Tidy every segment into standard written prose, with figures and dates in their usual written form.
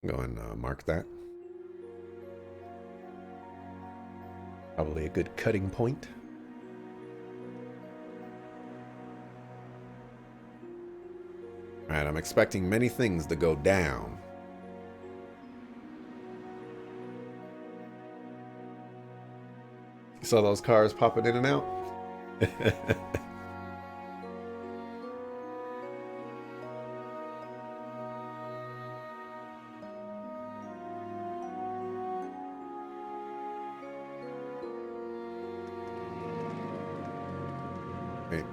Go and mark that. Probably a good cutting point. Alright, I'm expecting many things to go down. You saw those cars popping in and out? Wait,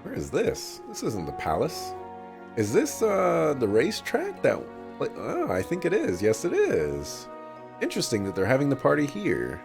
where is this? This isn't the palace. Is this the racetrack that... Oh, I think it is. Yes, it is. Interesting that they're having the party here.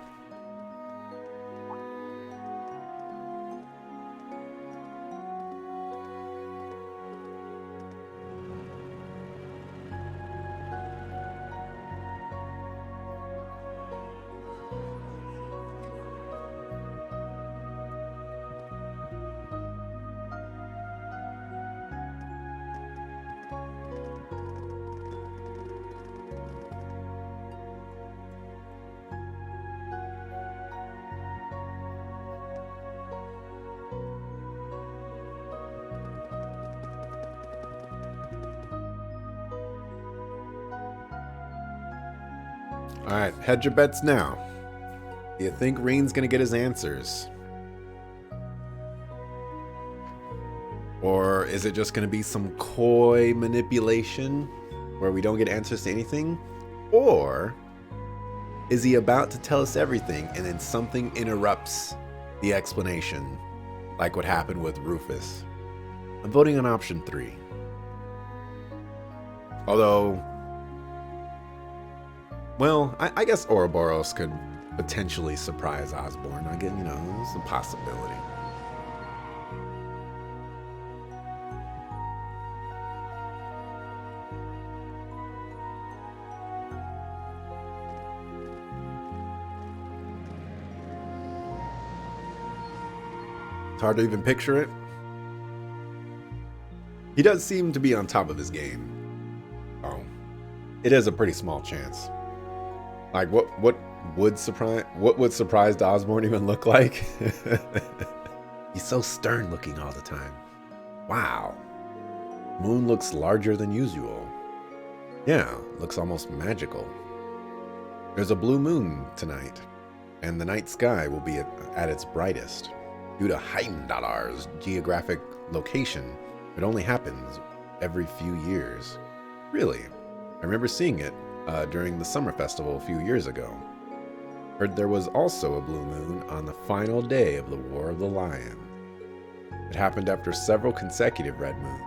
Alright, hedge your bets now. Do you think Rain's gonna get his answers? Or is it just gonna be some coy manipulation where we don't get answers to anything? Or is he about to tell us everything and then something interrupts the explanation, like what happened with Rufus? I'm voting on option 3. Although, well, I guess Ouroboros could potentially surprise Osborn. I get, it's a possibility. It's hard to even picture it. He does seem to be on top of his game. Oh, it is a pretty small chance. Like, what would surprised Osborn even look like? He's so stern looking all the time. Wow. Moon looks larger than usual. Yeah, looks almost magical. There's a blue moon tonight, and the night sky will be at its brightest. Due to Heimdallar's geographic location, it only happens every few years. Really, I remember seeing it during the summer festival a few years ago. Heard there was also a blue moon on the final day of the War of the Lion. It happened after several consecutive red moons,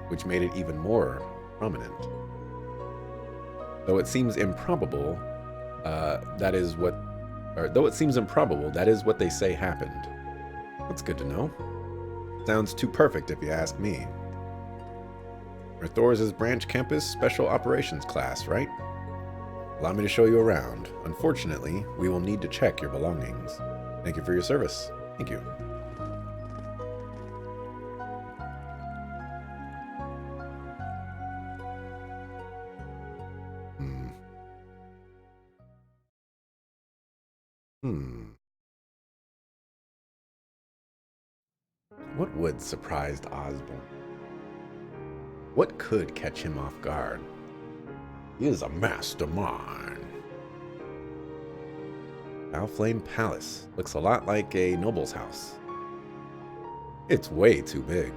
which made it even more prominent. Though it seems improbable, that is what they say happened. That's good to know. Sounds too perfect if you ask me. Thor's branch campus special operations class, right? Allow me to show you around. Unfortunately, we will need to check your belongings. Thank you for your service. Thank you. What would surprise Osborn? What could catch him off guard? He is a mastermind. Valflame Palace looks a lot like a noble's house. It's way too big.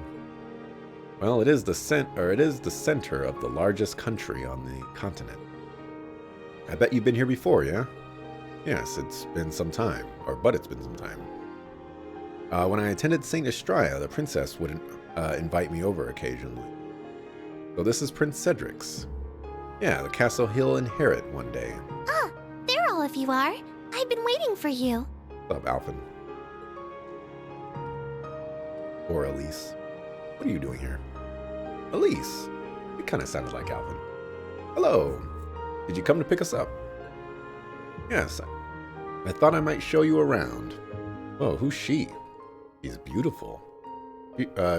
Well, it is the center of the largest country on the continent. I bet you've been here before, yeah? Yes, it's been some time, but it's been some time. When I attended St. Estrella, the princess would invite me over occasionally. So this is Prince Cedric's. Yeah, the castle he'll inherit one day. Ah, there all of you are. I've been waiting for you. What's up, Alphen? Or Elise. What are you doing here? Elise. It kind of sounded like Alphen. Hello. Did you come to pick us up? Yes. I thought I might show you around. Oh, who's she? She's beautiful.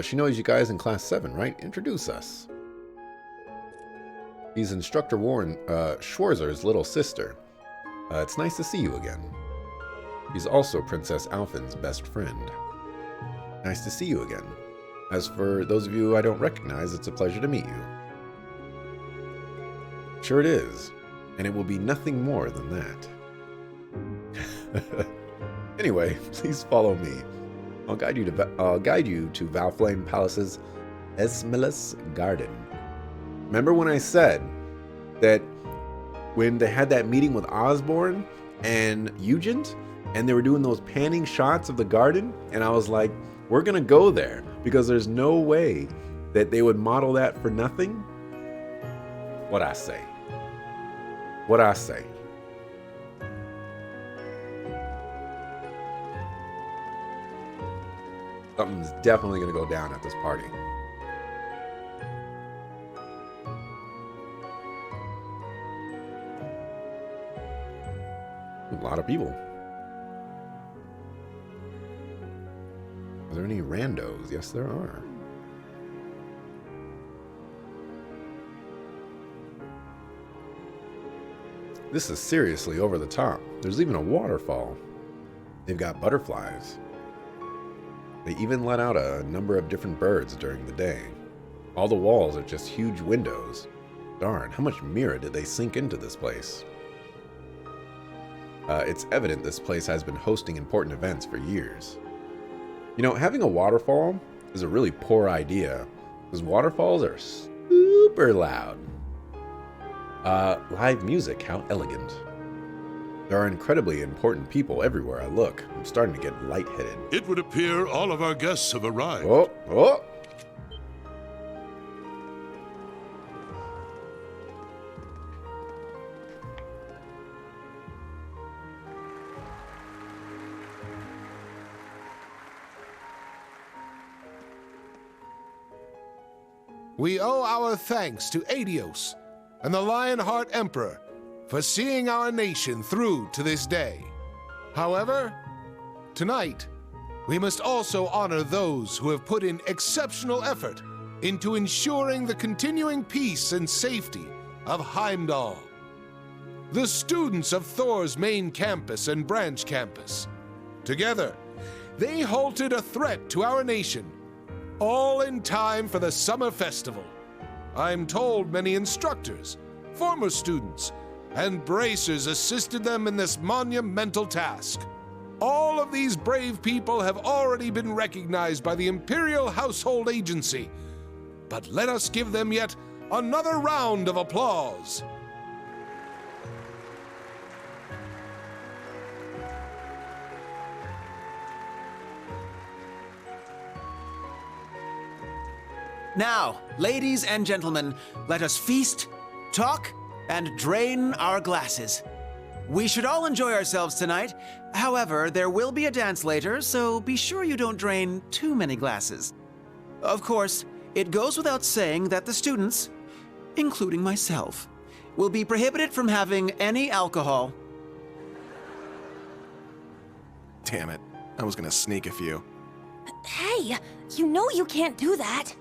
She knows you guys in Class 7, right? Introduce us. He's Instructor Warren Schwarzer's little sister. It's nice to see you again. He's also Princess Alphen's best friend. Nice to see you again. As for those of you I don't recognize, it's a pleasure to meet you. Sure it is, and it will be nothing more than that. Anyway, please follow me. I'll guide you to Valflame Palace's Esmelas Garden. Remember when I said that when they had that meeting with Osborne and Eugent, and they were doing those panning shots of the garden, and I was like, we're gonna go there because there's no way that they would model that for nothing? What I say? What I say? Something's definitely gonna go down at this party. A lot of people. Are there any randos? Yes, there are. This is seriously over the top. There's even a waterfall. They've got butterflies. They even let out a number of different birds during the day. All the walls are just huge windows. Darn, how much mirror did they sink into this place? It's evident this place has been hosting important events for years. You know, having a waterfall is a really poor idea, because waterfalls are super loud. Live music, how elegant. There are incredibly important people everywhere I look. I'm starting to get lightheaded. It would appear all of our guests have arrived. Oh, oh! We owe our thanks to Adios and the Lionheart Emperor for seeing our nation through to this day. However, tonight, we must also honor those who have put in exceptional effort into ensuring the continuing peace and safety of Heimdall. The students of Thor's main campus and branch campus. Together, they halted a threat to our nation, all in time for the summer festival. I'm told many instructors, former students, and bracers assisted them in this monumental task. All of these brave people have already been recognized by the Imperial Household Agency, but let us give them yet another round of applause. Now, ladies and gentlemen, let us feast, talk, and drain our glasses. We should all enjoy ourselves tonight. However, there will be a dance later, so be sure you don't drain too many glasses. Of course, it goes without saying that the students, including myself, will be prohibited from having any alcohol. Damn it. I was gonna sneak a few. Hey, you know you can't do that.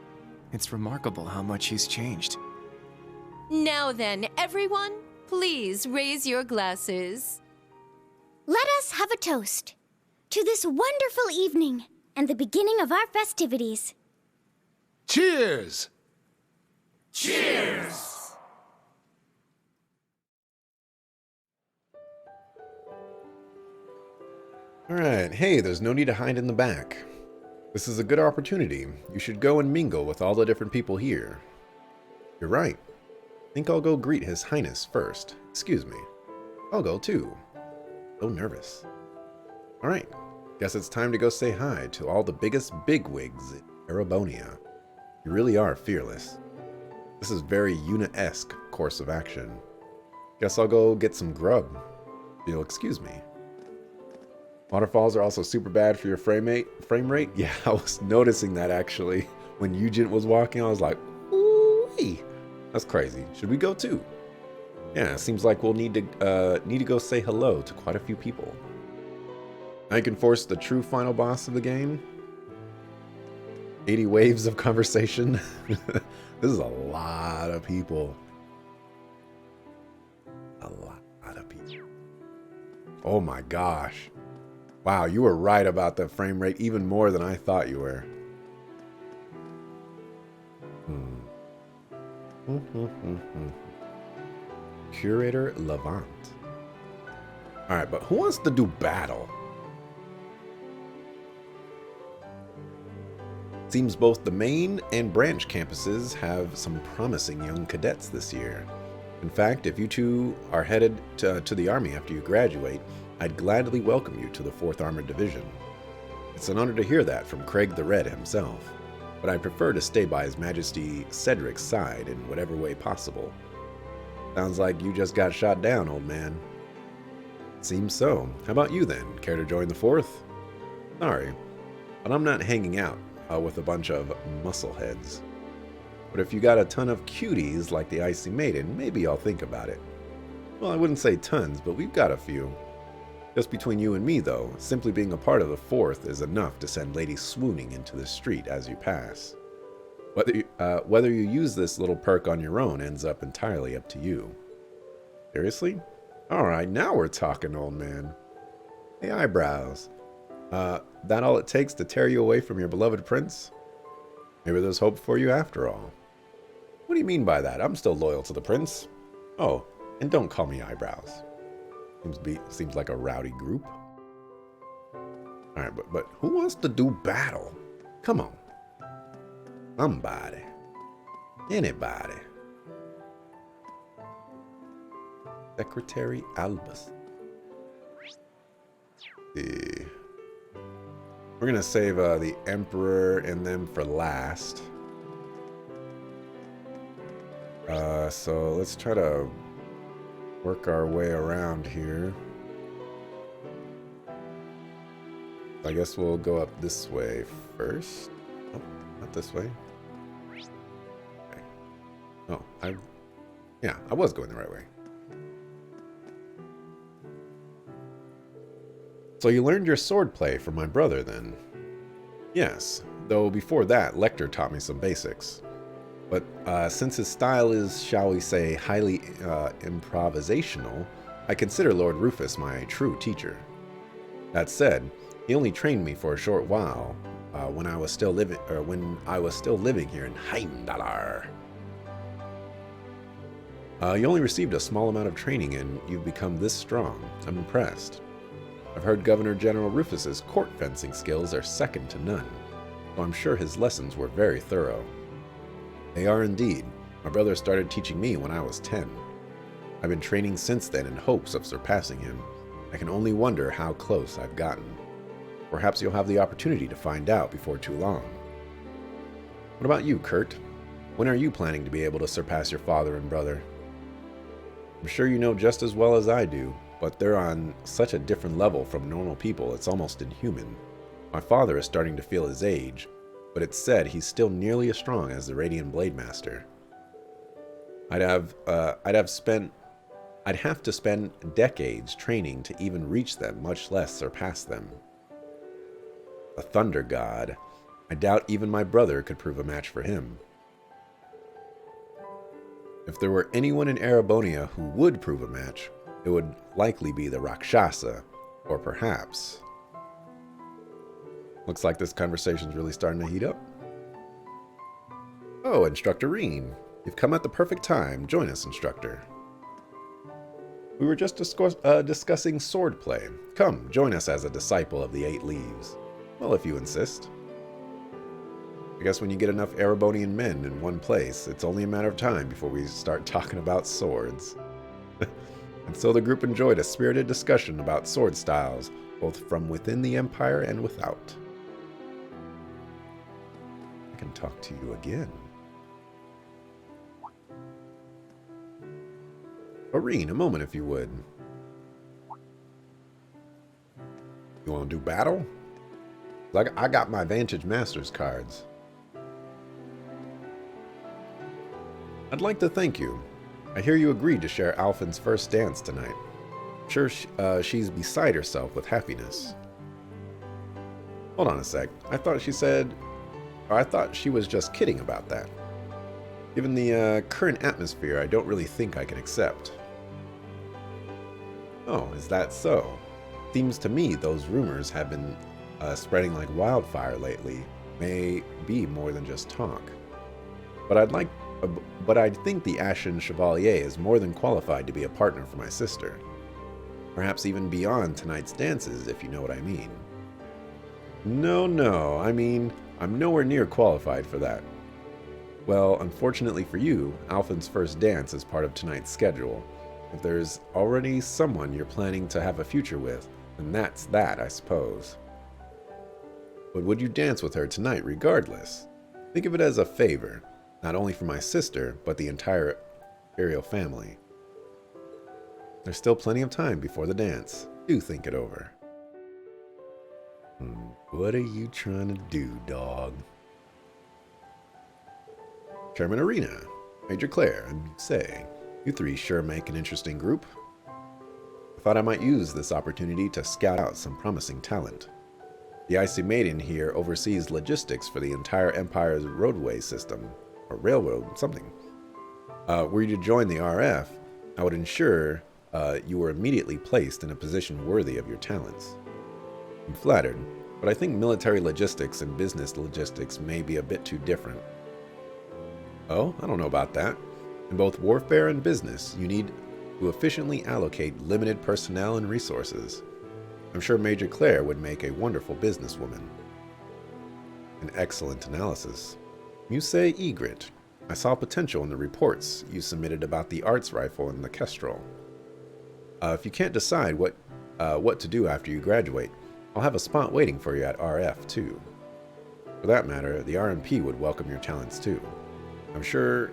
It's remarkable how much he's changed. Now then, everyone, please raise your glasses. Let us have a toast to this wonderful evening and the beginning of our festivities. Cheers! Cheers! Alright, hey, there's no need to hide in the back. This is a good opportunity. You should go and mingle with all the different people here. You're right. I think I'll go greet His Highness first. Excuse me. I'll go too. So nervous. Alright, guess it's time to go say hi to all the biggest bigwigs in Erebonia. You really are fearless. This is very Yuna-esque course of action. Guess I'll go get some grub. You'll excuse me. Waterfalls are also super bad for your frame rate. Yeah, I was noticing that actually. When Eugent was walking, I was like, ooh, that's crazy. Should we go too? Yeah, it seems like we'll need to go say hello to quite a few people. Now you can force the true final boss of the game. 80 waves of conversation. This is a lot of people. other people. Oh my gosh. Wow, you were right about the frame rate even more than I thought you were. Curator Levant. Alright, but who wants to do battle? Seems both the main and branch campuses have some promising young cadets this year. In fact, if you two are headed to the Army after you graduate, I'd gladly welcome you to the 4th Armored Division. It's an honor to hear that from Craig the Red himself, but I prefer to stay by His Majesty Cedric's side in whatever way possible. Sounds like you just got shot down, old man. Seems so. How about you then? Care to join the 4th? Sorry, but I'm not hanging out with a bunch of muscleheads. But if you got a ton of cuties like the Icy Maiden, maybe I'll think about it. Well, I wouldn't say tons, but we've got a few. Just between you and me, though, simply being a part of the 4th is enough to send ladies swooning into the street as you pass. Whether you use this little perk on your own ends up entirely up to you. Seriously? Alright, now we're talking, old man. Hey, eyebrows. That all it takes to tear you away from your beloved prince? Maybe there's hope for you after all. What do you mean by that? I'm still loyal to the prince. Oh, and don't call me eyebrows. Seems like a rowdy group. Alright, but who wants to do battle? Come on. Somebody. Anybody. Secretary Albus. See. We're gonna save the Emperor and them for last. So let's try to work our way around here. I guess we'll go up this way first. Oh, not this way. Okay. Oh, I was going the right way. So you learned your swordplay from my brother, then? Yes, though before that, Lecter taught me some basics. But since his style is, shall we say, highly improvisational, I consider Lord Rufus my true teacher. That said, he only trained me for a short while when I was still living here in Heimdallar. You only received a small amount of training and you've become this strong. I'm impressed. I've heard Governor General Rufus's court fencing skills are second to none, so I'm sure his lessons were very thorough. They are indeed. My brother started teaching me when I was 10. I've been training since then in hopes of surpassing him. I can only wonder how close I've gotten. Perhaps you'll have the opportunity to find out before too long. What about you, Kurt? When are you planning to be able to surpass your father and brother? I'm sure you know just as well as I do, but they're on such a different level from normal people it's almost inhuman. My father is starting to feel his age, but it's said he's still nearly as strong as the Radiant Blade Master. I'd have to spend decades training to even reach them, much less surpass them. The Thunder God. I doubt even my brother could prove a match for him. If there were anyone in Erebonia who would prove a match, it would likely be the Rakshasa, or perhaps... Looks like this conversation's really starting to heat up. Oh, Instructor Reen. You've come at the perfect time. Join us, Instructor. We were just discussing swordplay. Come, join us as a disciple of the Eight Leaves. Well, if you insist. I guess when you get enough Erebonian men in one place, it's only a matter of time before we start talking about swords. And so the group enjoyed a spirited discussion about sword styles, both from within the Empire and without. I can talk to you again. Irene, a moment if you would. You want to do battle? Like, I got my Vantage Masters cards. I'd like to thank you. I hear you agreed to share Alphen's first dance tonight. I'm sure she's beside herself with happiness. Hold on a sec. I thought she was just kidding about that. Given the current atmosphere, I don't really think I can accept. Oh, is that so? Seems to me those rumors have been spreading like wildfire lately. May be more than just talk. But I think the Ashen Chevalier is more than qualified to be a partner for my sister. Perhaps even beyond tonight's dances, if you know what I mean. No, I mean, I'm nowhere near qualified for that. Well, unfortunately for you, Alphen's first dance is part of tonight's schedule. If there's already someone you're planning to have a future with, then that's that, I suppose. But would you dance with her tonight regardless? Think of it as a favor, not only for my sister, but the entire Imperial family. There's still plenty of time before the dance. Do think it over. What are you trying to do, dog? Chairman Arena, Major Claire, and say, you three sure make an interesting group. I thought I might use this opportunity to scout out some promising talent. The Icy Maiden here oversees logistics for the entire Empire's roadway system, or railroad, something. Were you to join the RF, I would ensure you were immediately placed in a position worthy of your talents. I'm flattered, but I think military logistics and business logistics may be a bit too different. Oh, I don't know about that. In both warfare and business, you need to efficiently allocate limited personnel and resources. I'm sure Major Claire would make a wonderful businesswoman. An excellent analysis. Musée Egret. I saw potential in the reports you submitted about the arts rifle and the Kestrel. If you can't decide what to do after you graduate, I'll have a spot waiting for you at RF too. For that matter, the RMP would welcome your talents too. I'm sure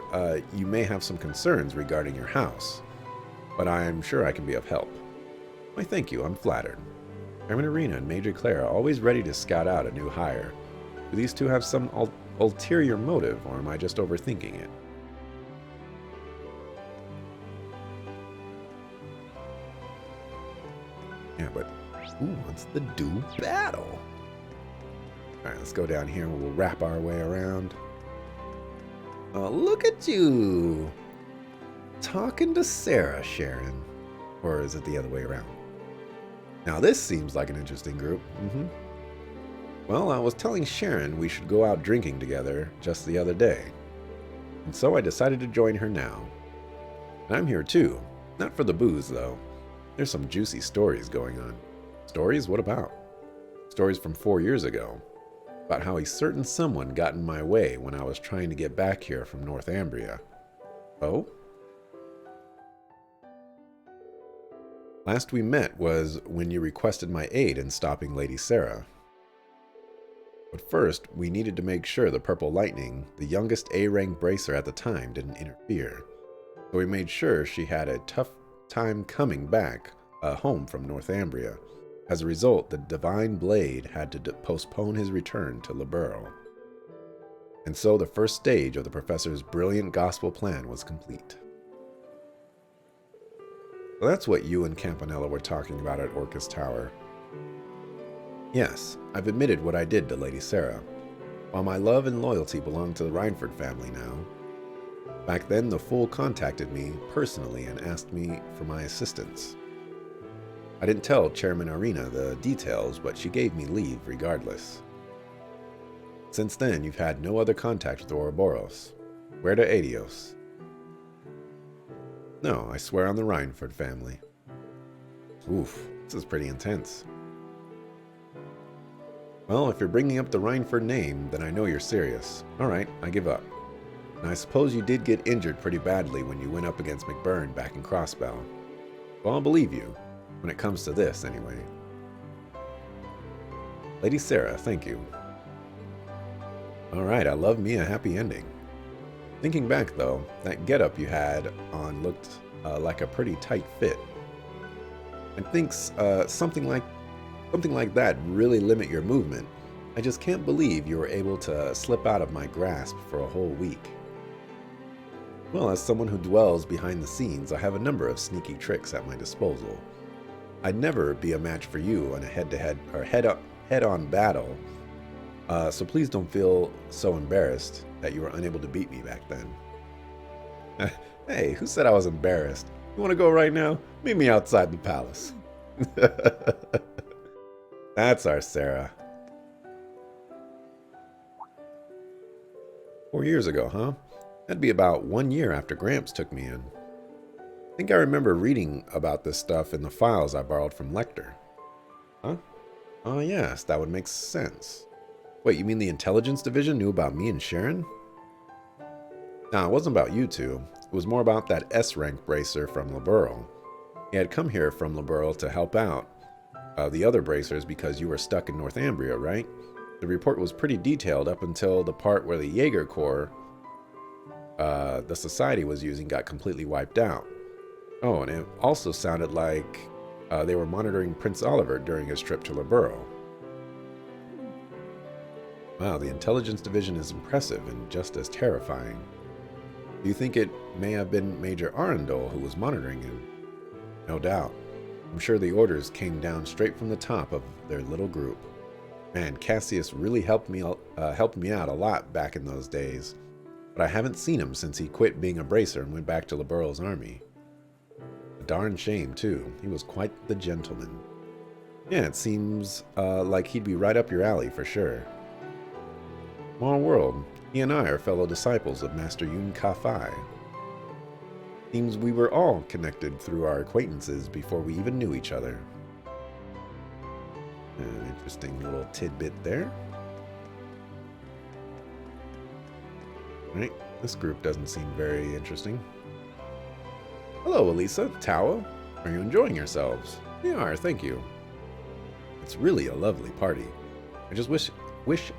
you may have some concerns regarding your house, but I'm sure I can be of help. Why, thank you, I'm flattered. Chairman Arena and Major Claire are always ready to scout out a new hire. Do these two have some ulterior motive, or am I just overthinking it? Yeah, but who wants to do battle? Alright, let's go down here and we'll wrap our way around. Oh, look at you! Talking to Sarah, Sharon. Or is it the other way around? Now this seems like an interesting group. Well, I was telling Sharon we should go out drinking together just the other day. And so I decided to join her now. And I'm here too. Not for the booze, though. There's some juicy stories going on. Stories? What about? Stories from 4 years ago. About how a certain someone got in my way when I was trying to get back here from Northumbria. Oh? Last we met was when you requested my aid in stopping Lady Sarah. But first, we needed to make sure the Purple Lightning, the youngest A-rank bracer at the time, didn't interfere. So we made sure she had a tough time coming back home from Northumbria. As a result, the Divine Blade had to postpone his return to Liberl. And so the first stage of the Professor's brilliant gospel plan was complete. So that's what you and Campanella were talking about at Orcus Tower. Yes, I've admitted what I did to Lady Sarah. While my love and loyalty belong to the Reinford family now. Back then, the Fool contacted me personally and asked me for my assistance. I didn't tell Chairman Arena the details, but she gave me leave regardless. Since then, you've had no other contact with Ouroboros. Where to Adios? No, I swear on the Reinford family. Oof, this is pretty intense. Well, if you're bringing up the Reinford name, then I know you're serious. Alright, I give up. And I suppose you did get injured pretty badly when you went up against McBurn back in Crossbell. Well, I'll believe you. When it comes to this, anyway. Lady Sarah, thank you. Alright, I love me a happy ending. Thinking back, though, that getup you had on looked like a pretty tight fit. And thinks something like that really limit your movement. I just can't believe you were able to slip out of my grasp for a whole week. Well, as someone who dwells behind the scenes, I have a number of sneaky tricks at my disposal. I'd never be a match for you in a head-to-head or head-on battle, so please don't feel so embarrassed that you were unable to beat me back then. Hey, who said I was embarrassed? You want to go right now? Meet me outside the palace. That's our Sarah. 4 years ago, huh? That'd be about 1 year after Gramps took me in. I think I remember reading about this stuff in the files I borrowed from Lecter. Huh? Oh yes, that would make sense. Wait, you mean the intelligence division knew about me and Sharon? Nah, it wasn't about you two. It was more about that S-rank bracer from Liberl. He had come here from Liberl to help out the other bracers because you were stuck in Northumbria, right? The report was pretty detailed up until the part where the Jaeger Corps the Society was using got completely wiped out. Oh, and it also sounded like they were monitoring Prince Oliver during his trip to Liberl. Wow, the intelligence division is impressive and just as terrifying. Do you think it may have been Major Arundel who was monitoring him? No doubt. I'm sure the orders came down straight from the top of their little group. Man, Cassius really helped me out a lot back in those days. But I haven't seen him since he quit being a bracer and went back to Liberl's army. A darn shame, too. He was quite the gentleman. Yeah, it seems like he'd be right up your alley for sure. Small world. He and I are fellow disciples of Master Yun Ka-Fai. Seems we were all connected through our acquaintances before we even knew each other. An interesting little tidbit there. Right, this group doesn't seem very interesting. Hello, Elisa, Tawa. Are you enjoying yourselves? We are, thank you. It's really a lovely party. I just wish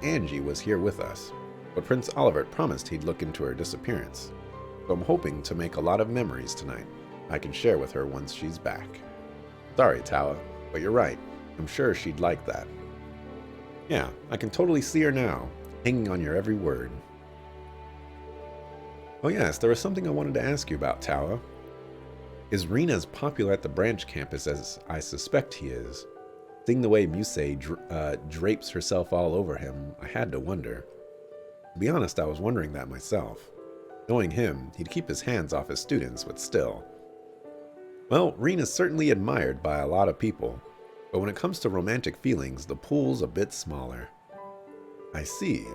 Angie was here with us, but Prince Oliver promised he'd look into her disappearance. So I'm hoping to make a lot of memories tonight I can share with her once she's back. Sorry, Tawa, but you're right. I'm sure she'd like that. Yeah, I can totally see her now, hanging on your every word. Oh yes, there was something I wanted to ask you about, Tawa. Is Reen as popular at the branch campus as I suspect he is? Seeing the way Musei drapes herself all over him, I had to wonder. To be honest, I was wondering that myself. Knowing him, he'd keep his hands off his students, but still. Well, Reen is certainly admired by a lot of people, but when it comes to romantic feelings, the pool's a bit smaller. I see.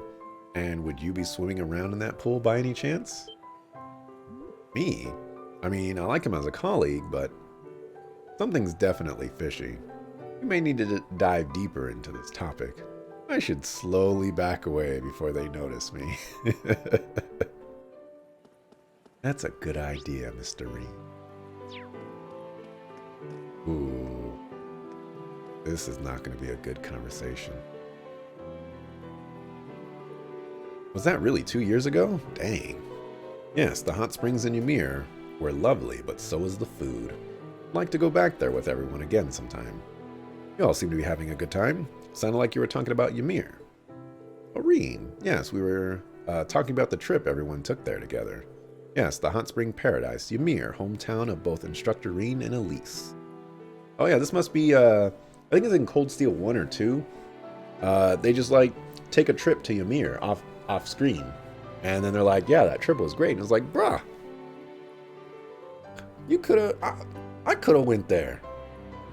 And would you be swimming around in that pool by any chance? Me? I mean, I like him as a colleague, but something's definitely fishy. We may need to dive deeper into this topic. I should slowly back away before they notice me. That's a good idea, Mr. Reed. Ooh. This is not going to be a good conversation. Was that really 2 years ago? Dang. Yes, the hot springs in Ymir were lovely, but so was the food. I'd like to go back there with everyone again sometime. You all seem to be having a good time. Sounded like you were talking about Ymir. Reen. Yes, we were talking about the trip everyone took there together. Yes, the hot spring paradise, Ymir, hometown of both Instructor Reen and Elise. Oh yeah, this must be, I think it's in Cold Steel 1 or 2. They just like take a trip to Ymir off screen. And then they're like, yeah, that trip was great. And it's like, bruh, you could've, I could've went there.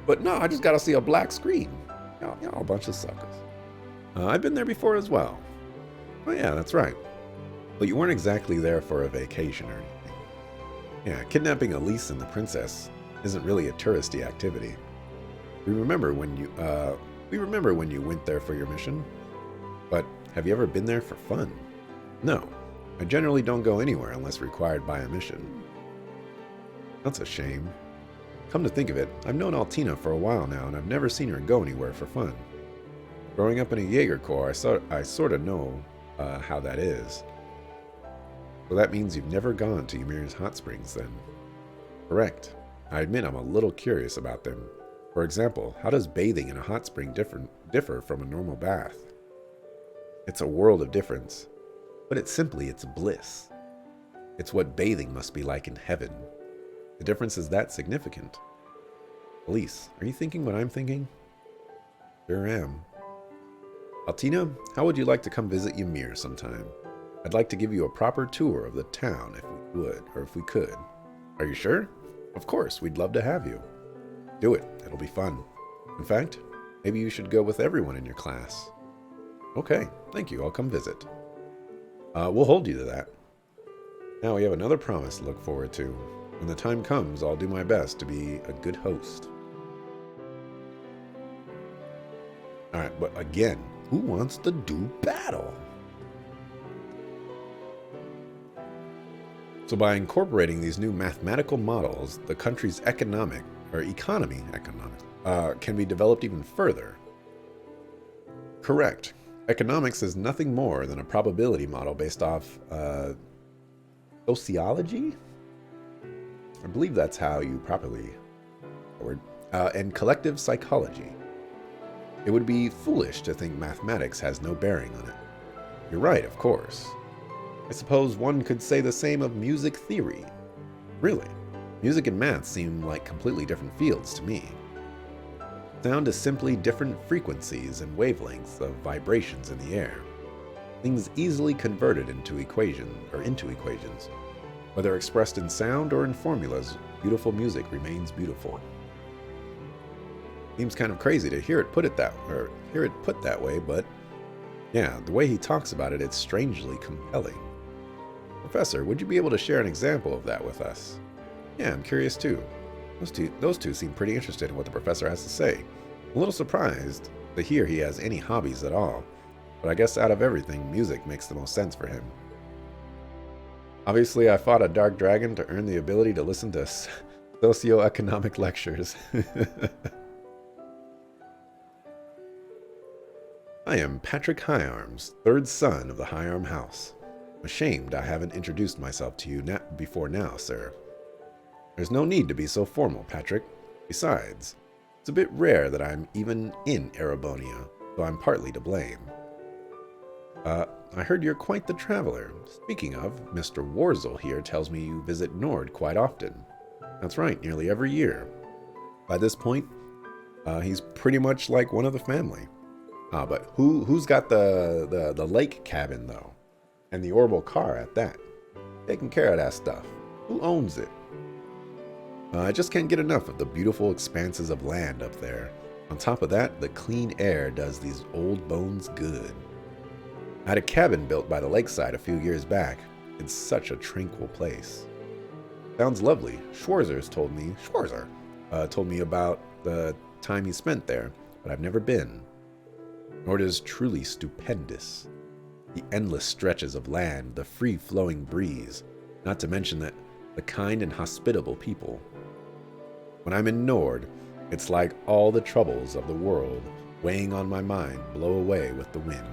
But no, I just gotta see a black screen. Y'all a bunch of suckers. I've been there before as well. Oh yeah, that's right. But you weren't exactly there for a vacation or anything. Yeah, kidnapping Elise and the princess isn't really a touristy activity. We remember when you went there for your mission. But have you ever been there for fun? No, I generally don't go anywhere unless required by a mission. That's a shame. Come to think of it, I've known Altina for a while now, and I've never seen her go anywhere for fun. Growing up in a Jaeger Corps, I sort of know how that is. So that means you've never gone to Ymir's hot springs, then? Correct. I admit I'm a little curious about them. For example, how does bathing in a hot spring differ from a normal bath? It's a world of difference. But it's bliss. It's what bathing must be like in heaven. The difference is that significant. Elise, are you thinking what I'm thinking? Sure am. Altina, how would you like to come visit Ymir sometime? I'd like to give you a proper tour of the town if we could. Are you sure? Of course, we'd love to have you. Do it. It'll be fun. In fact, maybe you should go with everyone in your class. Okay, thank you. I'll come visit. We'll hold you to that. Now we have another promise to look forward to. When the time comes, I'll do my best to be a good host. Alright, but again, who wants to do battle? So by incorporating these new mathematical models, the country's economy can be developed even further. Correct. Economics is nothing more than a probability model based off sociology? I believe that's how you properly word. And collective psychology. It would be foolish to think mathematics has no bearing on it. You're right, of course. I suppose one could say the same of music theory. Really, music and math seem like completely different fields to me. Sound is simply different frequencies and wavelengths of vibrations in the air. Things easily converted into equations. Whether expressed in sound or in formulas, beautiful music remains beautiful. Seems kind of crazy to hear it put that way, but yeah, the way he talks about it, it's strangely compelling. Professor, would you be able to share an example of that with us? Yeah, I'm curious too. Those two seem pretty interested in what the professor has to say. I'm a little surprised to hear he has any hobbies at all, but I guess out of everything, music makes the most sense for him. Obviously, I fought a dark dragon to earn the ability to listen to socioeconomic lectures. I am Patrick Higharms, third son of the Higharm House. I'm ashamed I haven't introduced myself to you before now, sir. There's no need to be so formal, Patrick. Besides, it's a bit rare that I'm even in Erebonia, so I'm partly to blame. I heard you're quite the traveler. Speaking of, Mr. Warzel here tells me you visit Nord quite often. That's right, nearly every year. By this point, he's pretty much like one of the family. But who's got the lake cabin, though? And the orbital car at that? Taking care of that stuff. Who owns it? I just can't get enough of the beautiful expanses of land up there. On top of that, the clean air does these old bones good. I had a cabin built by the lakeside a few years back. It's such a tranquil place. Sounds lovely. Schwarzer told me about the time he spent there, but I've never been. Nord is truly stupendous. The endless stretches of land, the free-flowing breeze, not to mention the kind and hospitable people. When I'm in Nord, it's like all the troubles of the world weighing on my mind blow away with the wind.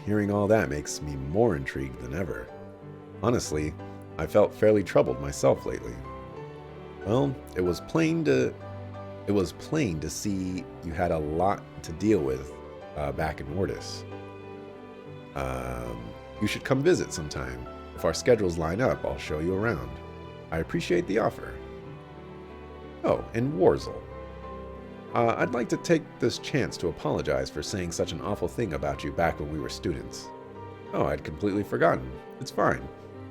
Hearing all that makes me more intrigued than ever. Honestly, I felt fairly troubled myself lately. Well, it was plain to see you had a lot to deal with back in Nordis. You should come visit sometime. If our schedules line up, I'll show you around. I appreciate the offer. Oh, and Warzel. I'd like to take this chance to apologize for saying such an awful thing about you back when we were students. Oh, I'd completely forgotten. It's fine.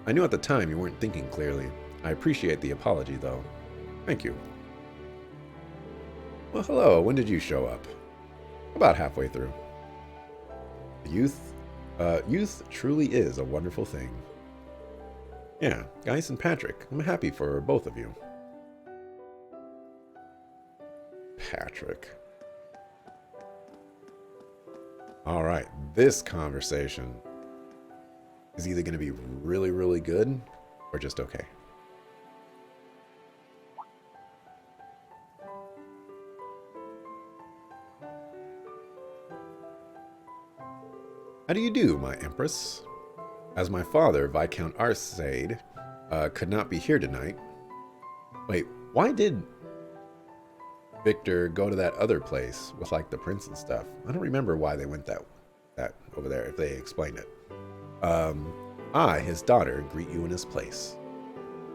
I knew at the time you weren't thinking clearly. I appreciate the apology, though. Thank you. Well, hello. When did you show up? About halfway through. Youth truly is a wonderful thing. Yeah, Gaius and Patrick. I'm happy for both of you. Patrick. All right, this conversation is either going to be really, really good or just okay. How do you do, my Empress? As my father, Viscount Arcade, could not be here tonight. Wait, why did Victor go to that other place with like the prince and stuff? I don't remember why they went that over there, if they explained it. I, his daughter, greet you in his place.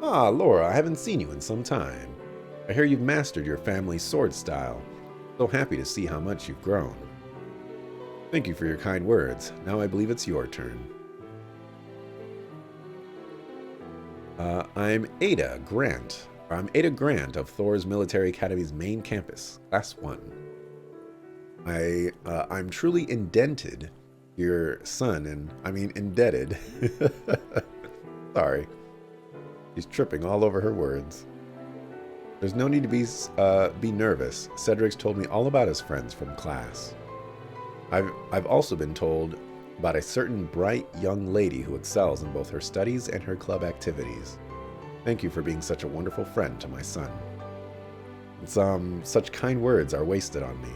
Ah, Laura, I haven't seen you in some time. I hear you've mastered your family's sword style. So happy to see how much you've grown. Thank you for your kind words. Now I believe it's your turn. I'm Ada Grant. I'm Ada Grant of Thor's Military Academy's main campus, Class 1. I'm truly indented, your son, and I mean indebted. Sorry. She's tripping all over her words. There's no need to be nervous. Cedric's told me all about his friends from class. I've also been told about a certain bright young lady who excels in both her studies and her club activities. Thank you for being such a wonderful friend to my son. It's, such kind words are wasted on me.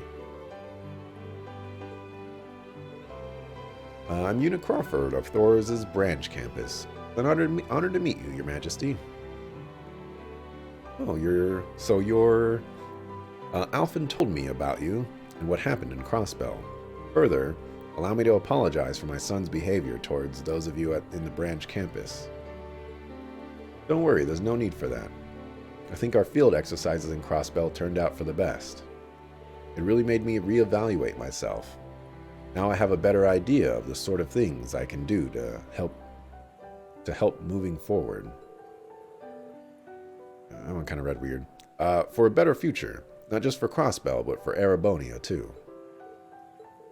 I'm Una Crawford of Thor's branch campus. It's an honor to meet you, Your Majesty. Oh, you're Alphen told me about you and what happened in Crossbell. Further, allow me to apologize for my son's behavior towards those of you in the branch campus. Don't worry, there's no need for that. I think our field exercises in Crossbell turned out for the best. It really made me reevaluate myself. Now I have a better idea of the sort of things I can do to help moving forward. That one kind of read weird. For a better future, not just for Crossbell, but for Erebonia too.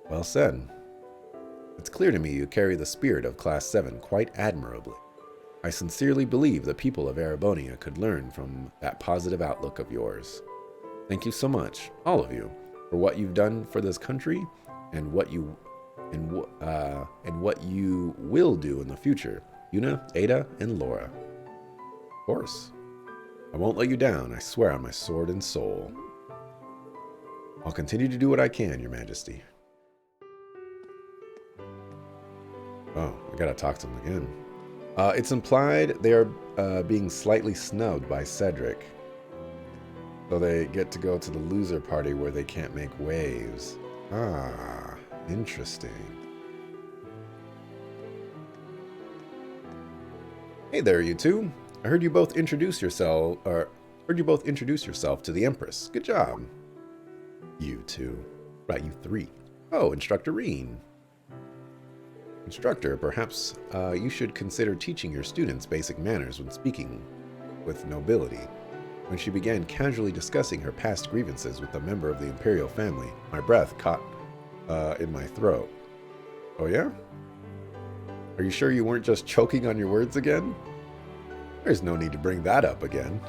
Well said. It's clear to me you carry the spirit of Class 7 quite admirably. I sincerely believe the people of Erebonia could learn from that positive outlook of yours. Thank you so much, all of you, for what you've done for this country and what you will do in the future. Una, Ada, and Laura. Of course. I won't let you down, I swear on my sword and soul. I'll continue to do what I can, Your Majesty. Oh, I gotta talk to him again. It's implied they are being slightly snubbed by Cedric. So they get to go to the loser party where they can't make waves. Ah, interesting. Hey there, you two. I heard you both introduce yourself to the Empress. Good job. You two. Right, you three. Oh, Instructor Reen. Instructor, perhaps you should consider teaching your students basic manners when speaking with nobility. When she began casually discussing her past grievances with a member of the Imperial family, my breath caught in my throat. Oh yeah? Are you sure you weren't just choking on your words again? There's no need to bring that up again.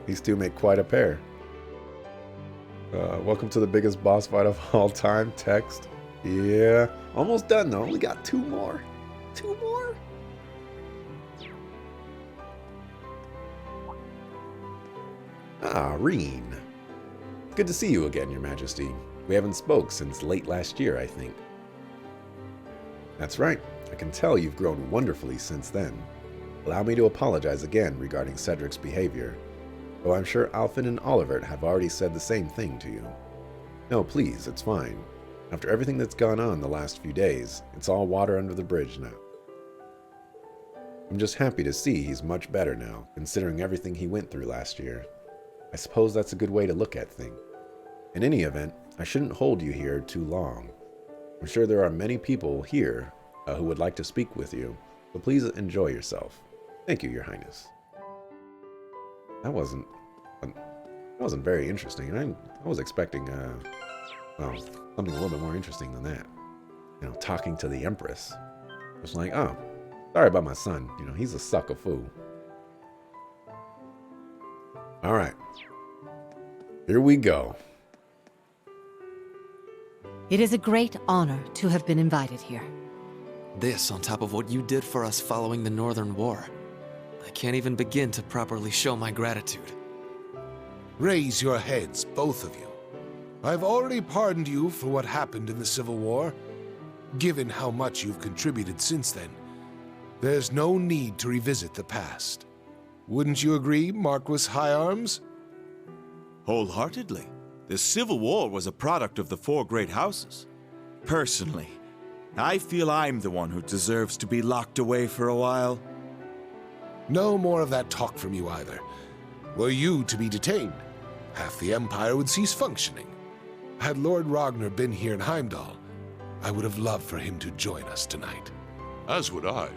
These two make quite a pair. Welcome to the biggest boss fight of all time, text. Yeah, almost done though. We got two more. Two more? Ah, Reen. Good to see you again, Your Majesty. We haven't spoke since late last year, I think. That's right. I can tell you've grown wonderfully since then. Allow me to apologize again regarding Cedric's behavior, though I'm sure Alphen and Olivert have already said the same thing to you. No, please, it's fine. After everything that's gone on the last few days, it's all water under the bridge now. I'm just happy to see he's much better now, considering everything he went through last year. I suppose that's a good way to look at things. In any event, I shouldn't hold you here too long. I'm sure there are many people here who would like to speak with you, so please enjoy yourself. Thank you, Your Highness. That wasn't very interesting. I was expecting something a little bit more interesting than that. You know, talking to the Empress. It was like, oh, sorry about my son. You know, he's a sucker fool. All right. Here we go. It is a great honor to have been invited here. This on top of what you did for us following the Northern War. I can't even begin to properly show my gratitude. Raise your heads, both of you. I've already pardoned you for what happened in the Civil War. Given how much you've contributed since then, there's no need to revisit the past. Wouldn't you agree, Marquis High-Arms? Wholeheartedly. The Civil War was a product of the four great houses. Personally, I feel I'm the one who deserves to be locked away for a while. No more of that talk from you either. Were you to be detained, half the Empire would cease functioning. Had Lord Ragnar been here in Heimdall, I would have loved for him to join us tonight. As would I.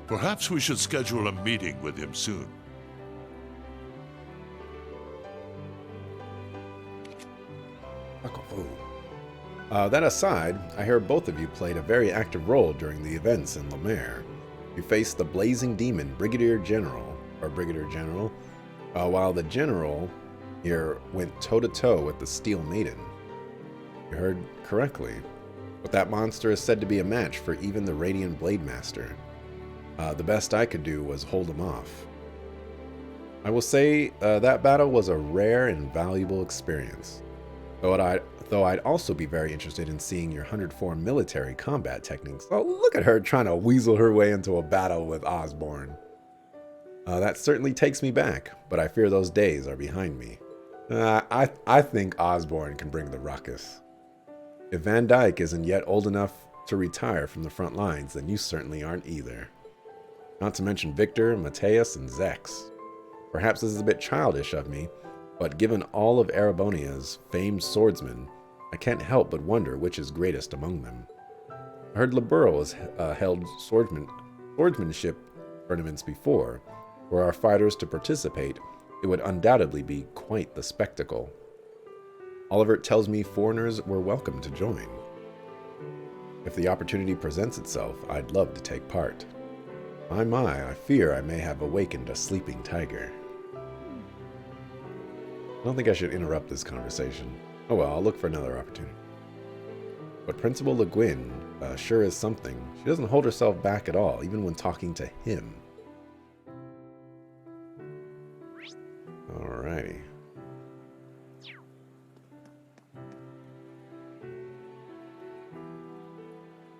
Perhaps we should schedule a meeting with him soon. That aside, I hear both of you played a very active role during the events in Lemaire. You faced the Blazing Demon Brigadier General, while the General here went toe-to-toe with the Steel Maiden. You heard correctly, but that monster is said to be a match for even the Radiant Blade Master. The best I could do was hold him off. I will say that battle was a rare and valuable experience, though I'd also be very interested in seeing your 104 military combat techniques. Oh, look at her trying to weasel her way into a battle with Osborne. That certainly takes me back, but I fear those days are behind me. I think Osborne can bring the ruckus. If Van Dyke isn't yet old enough to retire from the front lines, then you certainly aren't either. Not to mention Victor, Mateus, and Zex. Perhaps this is a bit childish of me, but given all of Erebonia's famed swordsmen, I can't help but wonder which is greatest among them. I heard Liberl has held swordsmanship tournaments before, were our fighters to participate, it would undoubtedly be quite the spectacle. Oliver tells me foreigners were welcome to join. If the opportunity presents itself, I'd love to take part. My, I fear I may have awakened a sleeping tiger. I don't think I should interrupt this conversation. Oh well, I'll look for another opportunity. But Principal Le Guin sure is something. She doesn't hold herself back at all, even when talking to him. Alrighty.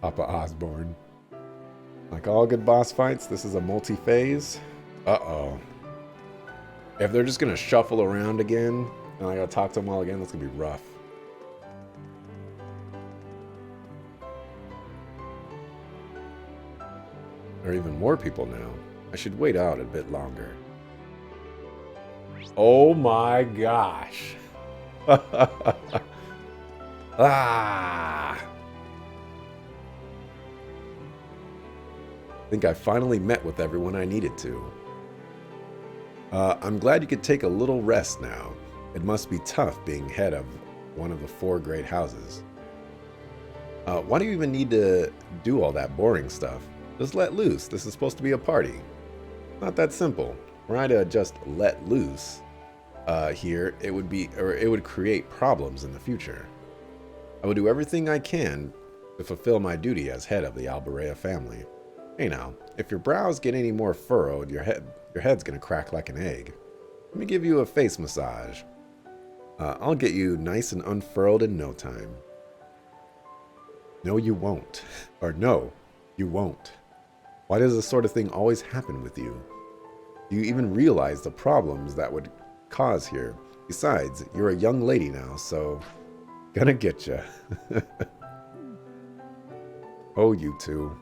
Papa Osborne. Like all good boss fights, this is a multi-phase. Uh-oh. If they're just gonna shuffle around again, and I gotta talk to them all again, that's gonna be rough. There are even more people now. I should wait out a bit longer. Oh my gosh. Ah. I think I finally met with everyone I needed to. I'm glad you could take a little rest now. It must be tough being head of one of the 4 great houses. Why do you even need to do all that boring stuff? Just let loose. This is supposed to be a party. Not that simple. Were I to just let loose here, it would create problems in the future. I will do everything I can to fulfill my duty as head of the Alberea family. Hey now, if your brows get any more furrowed, your head's gonna crack like an egg. Let me give you a face massage. I'll get you nice and unfurled in no time. No, you won't. Or no, you won't. Why does this sort of thing always happen with you? Do you even realize the problems that would cause here? Besides, you're a young lady now, so gonna get ya. Oh, you two.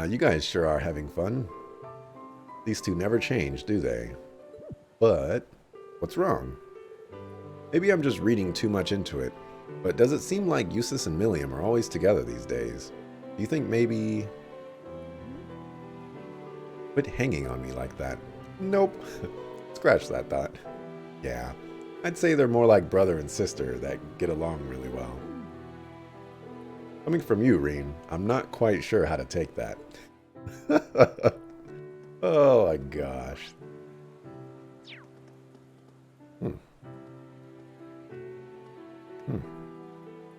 You guys sure are having fun. These two never change, do they? But what's wrong? Maybe I'm just reading too much into it, but does it seem like Eustace and Milliam are always together these days? Do you think maybe... Quit hanging on me like that. Nope. Scratch that thought. Yeah, I'd say they're more like brother and sister that get along really well. Coming from you, Reen, I'm not quite sure how to take that. Oh my gosh.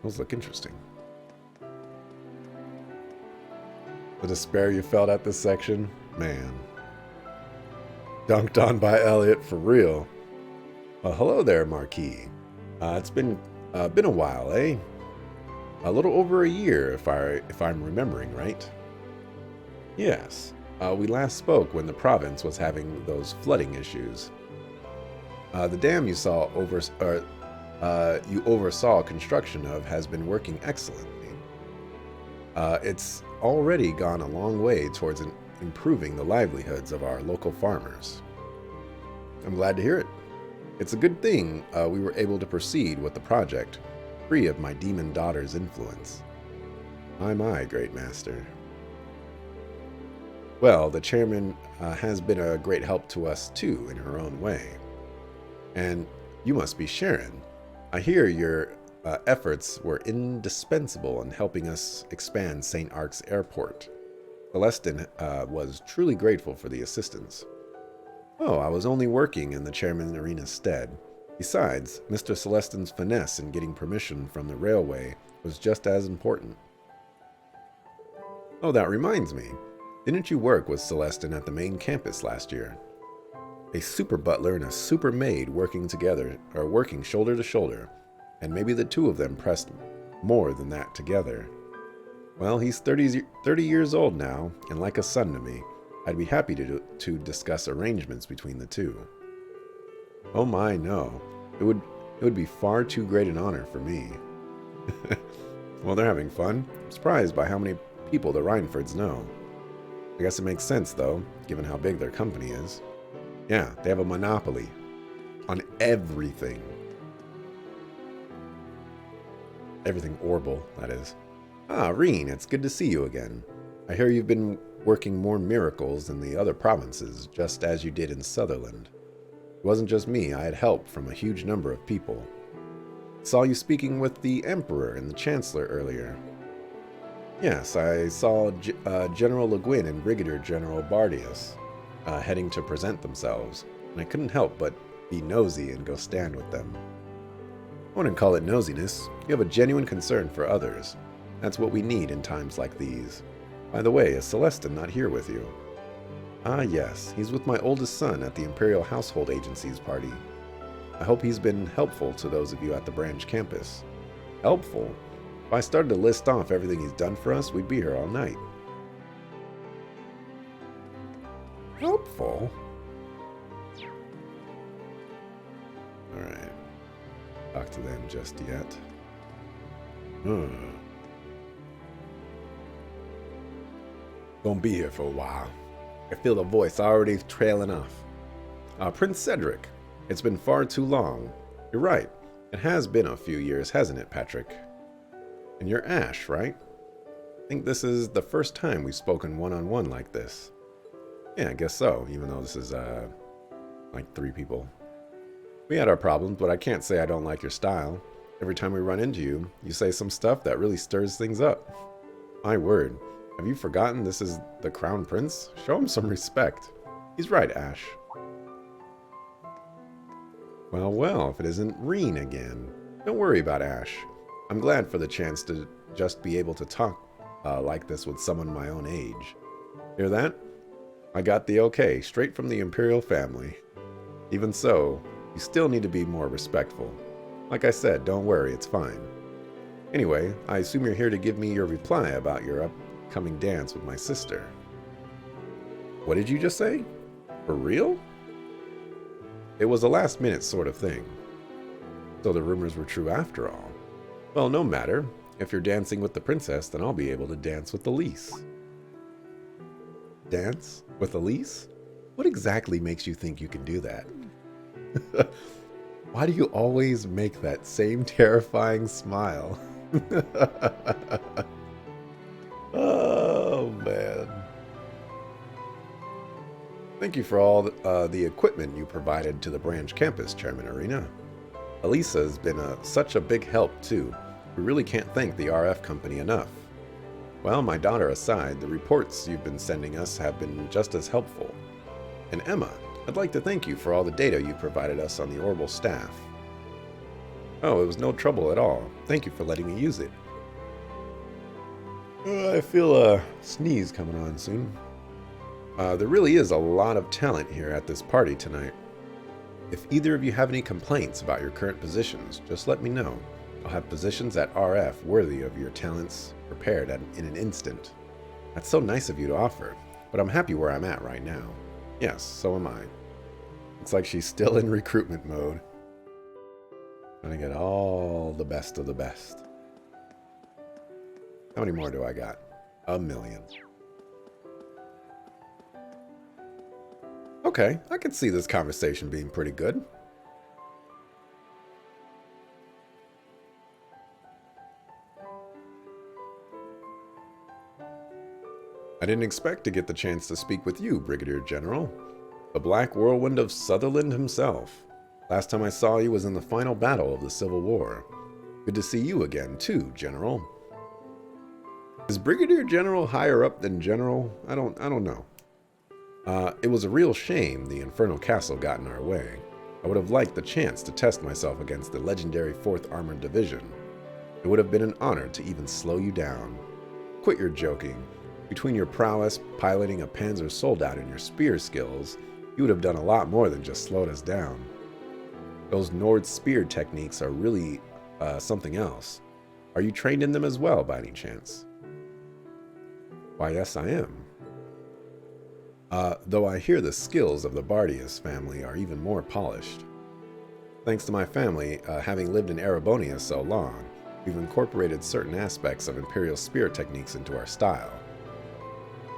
Those look interesting. The despair you felt at this section? Man. Dunked on by Elliot for real. Hello there, Marquis. It's been a while, eh? A little over a year, if I'm remembering right. Yes. We last spoke when the province was having those flooding issues. The dam you oversaw construction of has been working excellently. It's already gone a long way towards improving the livelihoods of our local farmers. I'm glad to hear it. It's a good thing we were able to proceed with the project, free of my demon daughter's influence. My, great master. Well, the chairman has been a great help to us too, in her own way. And you must be Sharon. I hear your efforts were indispensable in helping us expand St. Ark's Airport. Celestin was truly grateful for the assistance. Oh, I was only working in the Chairman Arena's stead. Besides, Mr. Celestin's finesse in getting permission from the railway was just as important. Oh, that reminds me. Didn't you work with Celestin at the main campus last year? A super butler and a super maid working together, or working shoulder to shoulder, and maybe the two of them pressed more than that together. Well, he's 30 years old now, and like a son to me. I'd be happy to discuss arrangements between the two. Oh my, no. It would be far too great an honor for me. Well, they're having fun. I'm surprised by how many people the Rhinefords know. I guess it makes sense, though, given how big their company is. Yeah, they have a monopoly on everything. Everything Orbital, that is. Ah, Reen, it's good to see you again. I hear you've been working more miracles in the other provinces, just as you did in Sutherland. It wasn't just me, I had help from a huge number of people. Saw you speaking with the Emperor and the Chancellor earlier. Yes, I saw General Le Guin and Brigadier General Bardius heading to present themselves, and I couldn't help but be nosy and go stand with them. I wouldn't call it nosiness. You have a genuine concern for others. That's what we need in times like these. By the way, is Celestin not here with you? Ah, yes, he's with my oldest son at the Imperial Household Agency's party. I hope he's been helpful to those of you at the branch campus. Helpful? If I started to list off everything he's done for us, we'd be here all night. Helpful? Alright. Talk to them just yet. Gonna be here for a while. I feel the voice already trailing off. Prince Cedric, it's been far too long. You're right. It has been a few years, hasn't it, Patrick? And you're Ash, right? I think this is the first time we've spoken one-on-one like this. Yeah, I guess so, even though this is, like 3 people. We had our problems, but I can't say I don't like your style. Every time we run into you, you say some stuff that really stirs things up. My word. Have you forgotten this is the Crown Prince? Show him some respect. He's right, Ash. Well, well, if it isn't Reen again. Don't worry about Ash. I'm glad for the chance to just be able to talk like this with someone my own age. Hear that? I got the okay, straight from the Imperial family. Even so, you still need to be more respectful. Like I said, don't worry, it's fine. Anyway, I assume you're here to give me your reply about your upcoming dance with my sister. What did you just say? For real? It was a last-minute sort of thing. So the rumors were true after all. Well, no matter. If you're dancing with the princess, then I'll be able to dance with Elise. Dance with Elise? What exactly makes you think you can do that? Why do you always make that same terrifying smile? Oh, man. Thank you for all the equipment you provided to the branch campus, Chairman Arena. Elisa has been such a big help, too. We really can't thank the RF company enough. Well, my daughter aside, the reports you've been sending us have been just as helpful. And Emma, I'd like to thank you for all the data you provided us on the Orbital staff. Oh, it was no trouble at all. Thank you for letting me use it. I feel a sneeze coming on soon. There really is a lot of talent here at this party tonight. If either of you have any complaints about your current positions, just let me know. I'll have positions at RF worthy of your talents prepared in an instant. That's so nice of you to offer, but I'm happy where I'm at right now. Yes, so am I. Looks like she's still in recruitment mode. Trying to get all the best of the best. How many more do I got? 1 million. Okay, I can see this conversation being pretty good. didn't expect to get the chance to speak with you, Brigadier General. The Black Whirlwind of Sutherland himself. Last time I saw you was in the final battle of the Civil War. Good to see you again, too, General. Is Brigadier General higher up than General? I don't know. It was a real shame the Infernal Castle got in our way. I would have liked the chance to test myself against the legendary 4th Armored Division. It would have been an honor to even slow you down. Quit your joking. Between your prowess piloting a Panzer Soldat and your spear skills, you would have done a lot more than just slowed us down. Those Nord spear techniques are really something else. Are you trained in them as well, by any chance? Why, yes, I am. Though I hear the skills of the Bardius family are even more polished. Thanks to my family, having lived in Erebonia so long, we've incorporated certain aspects of Imperial spear techniques into our style.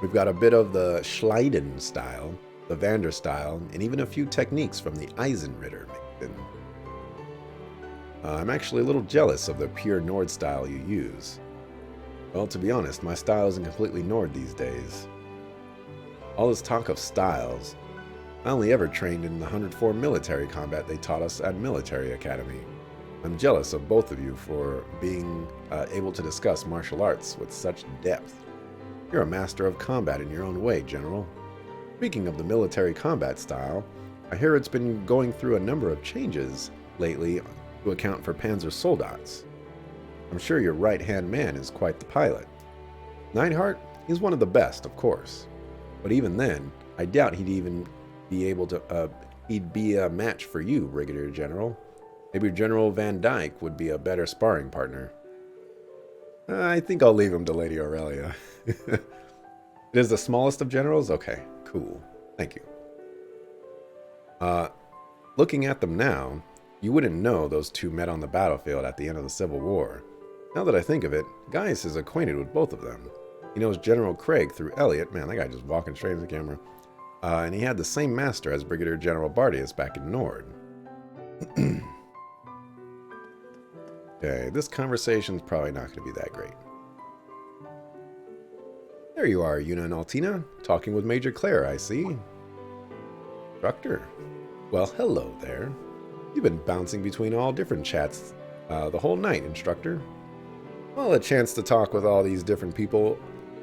We've got a bit of the Schleiden style, the Vander style, and even a few techniques from the Eisenritter mixed in. I'm actually a little jealous of the pure Nord style you use. Well, to be honest, my style isn't completely Nord these days. All this talk of styles, I only ever trained in the 104 military combat they taught us at Military Academy. I'm jealous of both of you for being able to discuss martial arts with such depth. You're a master of combat in your own way, General. Speaking of the military combat style, I hear it's been going through a number of changes lately to account for Panzer Soldats. I'm sure your right-hand man is quite the pilot. Neidhart, he's one of the best, of course. But even then, I doubt he'd even be able to, he'd be a match for you, Brigadier General. Maybe General Van Dyke would be a better sparring partner. I think I'll leave him to Lady Aurelia. It is the smallest of generals? Okay, cool. Thank you. Looking at them now, you wouldn't know those two met on the battlefield at the end of the Civil War. Now that I think of it, Gaius is acquainted with both of them. He knows General Craig through Elliot. Man, that guy just walking straight into the camera. And he had the same master as Brigadier General Bardius back in Nord. Okay, this conversation's probably not going to be that great. There you are, Yuna and Altina, talking with Major Claire, I see. Instructor. Well, hello there. You've been bouncing between all different chats the whole night, Instructor. Well, a chance to talk with all these different people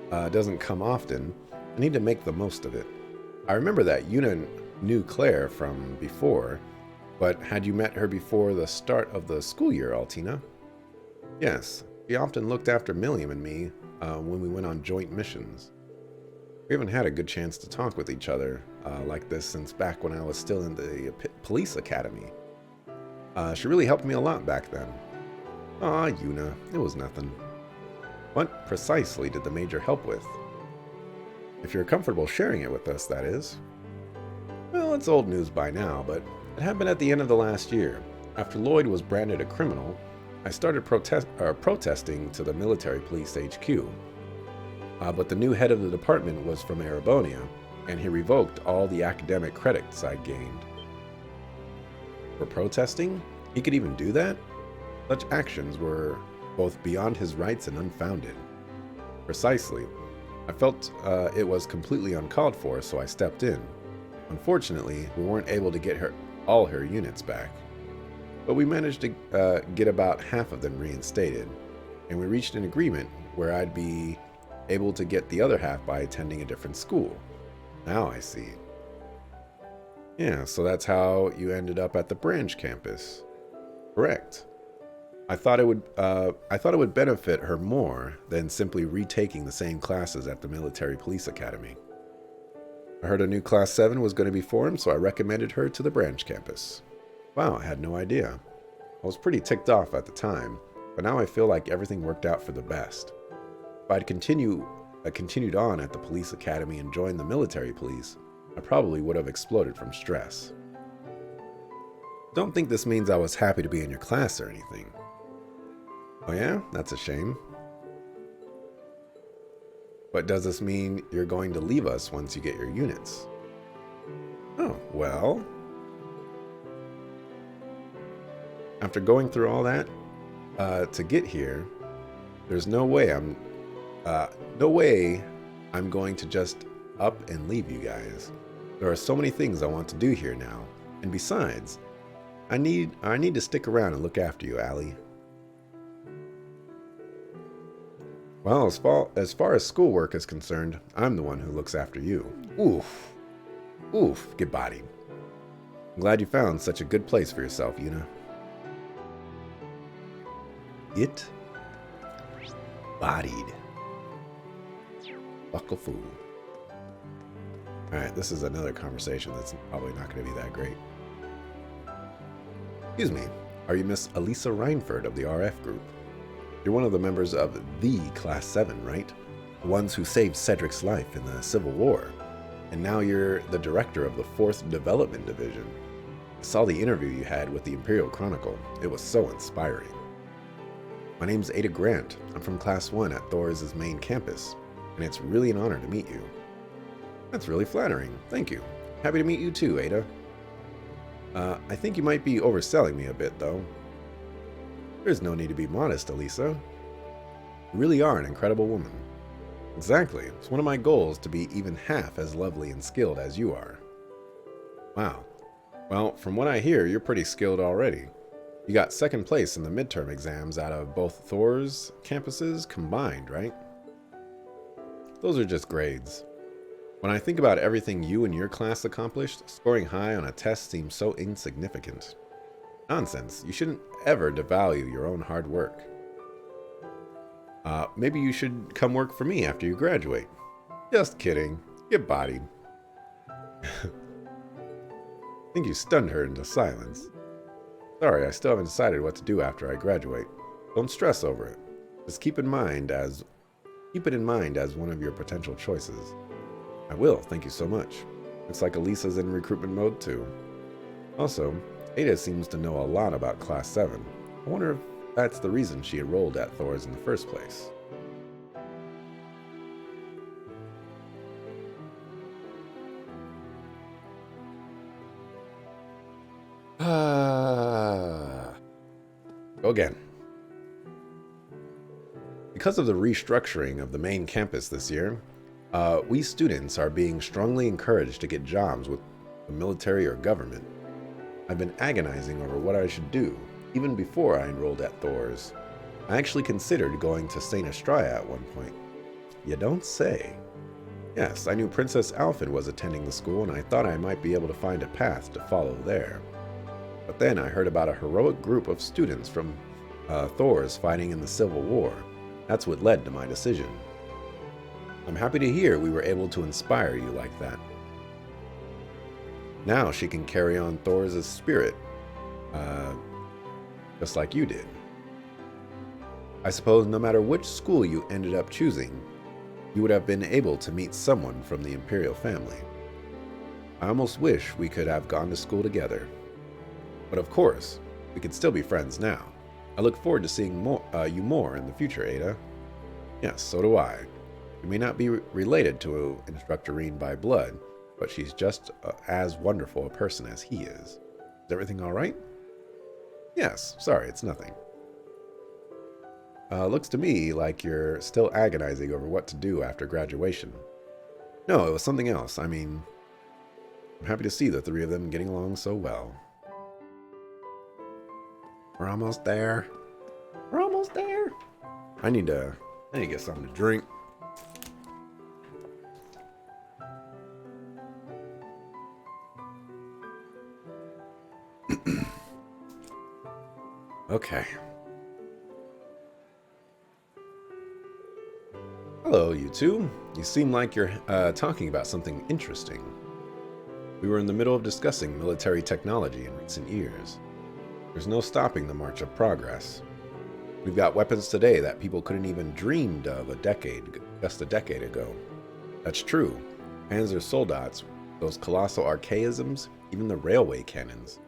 doesn't come often. I need to make the most of it. I remember that Yuna knew Claire from before, but had you met her before the start of the school year, Altina? Yes, she often looked after Milliam and me when we went on joint missions. We haven't had a good chance to talk with each other like this since back when I was still in the police academy. She really helped me a lot back then. Aw, Yuna, it was nothing. What precisely did the Major help with? If you're comfortable sharing it with us, that is. Well, it's old news by now, but it happened at the end of the last year. After Lloyd was branded a criminal, I started protesting to the military police HQ. But the new head of the department was from Erebonia, and he revoked all the academic credits I gained. For protesting? He could even do that? Such actions were both beyond his rights and unfounded. Precisely. I felt it was completely uncalled for, so I stepped in. Unfortunately, we weren't able to get all her units back. But we managed to get about half of them reinstated, and we reached an agreement where I'd be able to get the other half by attending a different school. Now I see. Yeah, so that's how you ended up at the branch campus. Correct. I thought it would benefit her more than simply retaking the same classes at the military police academy. I heard a new Class 7 was going to be formed, so I recommended her to the branch campus. Wow, I had no idea. I was pretty ticked off at the time, but now I feel like everything worked out for the best. If I'd continued on at the police academy and joined the military police, I probably would have exploded from stress. Don't think this means I was happy to be in your class or anything. Oh yeah? That's a shame. But does this mean you're going to leave us once you get your units? Oh, well. After going through all that to get here, there's no way I'm going to just up and leave you guys. There are so many things I want to do here now. And besides, I need to stick around and look after you, Allie. Well, as far as schoolwork is concerned, I'm the one who looks after you. Oof. Oof, get bodied. I'm glad you found such a good place for yourself, Yuna. Get bodied. Fuck a fool. Alright, this is another conversation that's probably not going to be that great. Excuse me, are you Miss Elisa Reinford of the RF group? You're one of the members of the Class 7, right? The ones who saved Cedric's life in the Civil War. And now you're the director of the 4th Development Division. I saw the interview you had with the Imperial Chronicle. It was so inspiring. My name's Ada Grant. I'm from Class 1 at Thors' main campus, and it's really an honor to meet you. That's really flattering. Thank you. Happy to meet you too, Ada. I think you might be overselling me a bit, though. There's no need to be modest, Elisa. You really are an incredible woman. Exactly. It's one of my goals to be even half as lovely and skilled as you are. Wow. Well, from what I hear, you're pretty skilled already. You got 2nd place in the midterm exams out of both Thors campuses combined, right? Those are just grades. When I think about everything you and your class accomplished, scoring high on a test seems so insignificant. Nonsense. You shouldn't ever devalue your own hard work. Maybe you should come work for me after you graduate. Just kidding. Get bodied. I think you stunned her into silence. Sorry, I still haven't decided what to do after I graduate. Don't stress over it. Just keep it in mind as one of your potential choices. I will, thank you so much. Looks like Elisa's in recruitment mode too. Also, Ada seems to know a lot about Class 7. I wonder if that's the reason she enrolled at Thors in the first place. Go again. Because of the restructuring of the main campus this year, we students are being strongly encouraged to get jobs with the military or government. I've been agonizing over what I should do, even before I enrolled at Thors. I actually considered going to St. Estraya at one point. You don't say. Yes, I knew Princess Alfin was attending the school, and I thought I might be able to find a path to follow there. But then I heard about a heroic group of students from Thors fighting in the Civil War. That's what led to my decision. I'm happy to hear we were able to inspire you like that. Now she can carry on Thors' spirit, just like you did. I suppose no matter which school you ended up choosing, you would have been able to meet someone from the Imperial family. I almost wish we could have gone to school together. But of course, we could still be friends now. I look forward to seeing you more in the future, Ada. Yes, so do I. You may not be related to Instructor Rean by blood, but she's just as wonderful a person as he is. Is everything all right? Yes, sorry, it's nothing. Looks to me like you're still agonizing over what to do after graduation. No, it was something else. I mean, I'm happy to see the three of them getting along so well. We're almost there. We're almost there. I need to get something to drink. Okay. Hello, you two. You seem like you're talking about something interesting. We were in the middle of discussing military technology in recent years. There's no stopping the march of progress. We've got weapons today that people couldn't even dreamed of just a decade ago. That's true. Panzer Soldats, those colossal archaisms, even the railway cannons.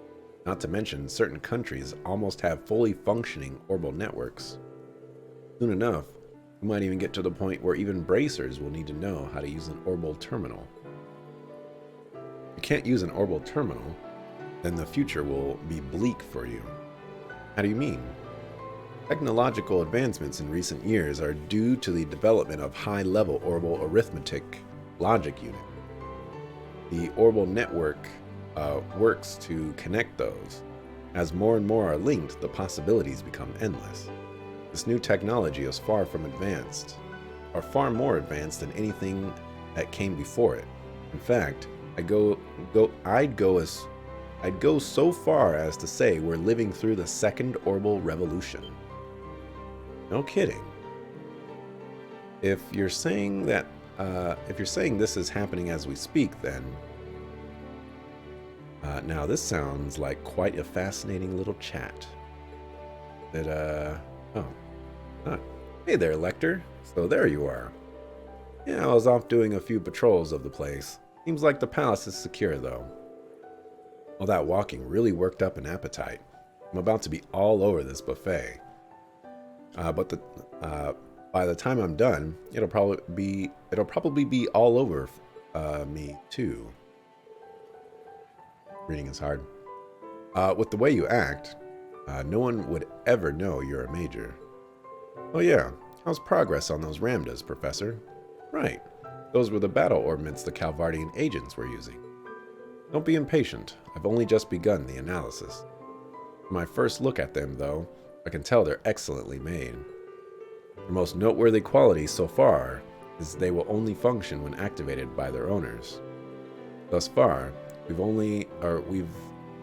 Not to mention, certain countries almost have fully functioning orbital networks. Soon enough, we might even get to the point where even bracers will need to know how to use an orbital terminal. If you can't use an orbital terminal, then the future will be bleak for you. How do you mean? Technological advancements in recent years are due to the development of high-level orbital arithmetic logic unit. The orbital network works to connect those. As more and more are linked, the possibilities become endless. This new technology is far more advanced than anything that came before it. In fact, I'd go so far as to say we're living through the second orbital revolution. No kidding. If you're saying this is happening as we speak, then now this sounds like quite a fascinating little chat. Hey there, Lecter. So there you are. Yeah, I was off doing a few patrols of the place. Seems like the palace is secure, though. All that walking really worked up an appetite. I'm about to be all over this buffet. But by the time I'm done, it'll probably be all over me too. Reading is hard. With the way you act, no one would ever know you're a major. Oh yeah, how's progress on those Ramdas, Professor? Right, those were the battle ordnance the Calvardian agents were using. Don't be impatient, I've only just begun the analysis. From my first look at them, though, I can tell they're excellently made. The most noteworthy quality so far is they will only function when activated by their owners. Thus far,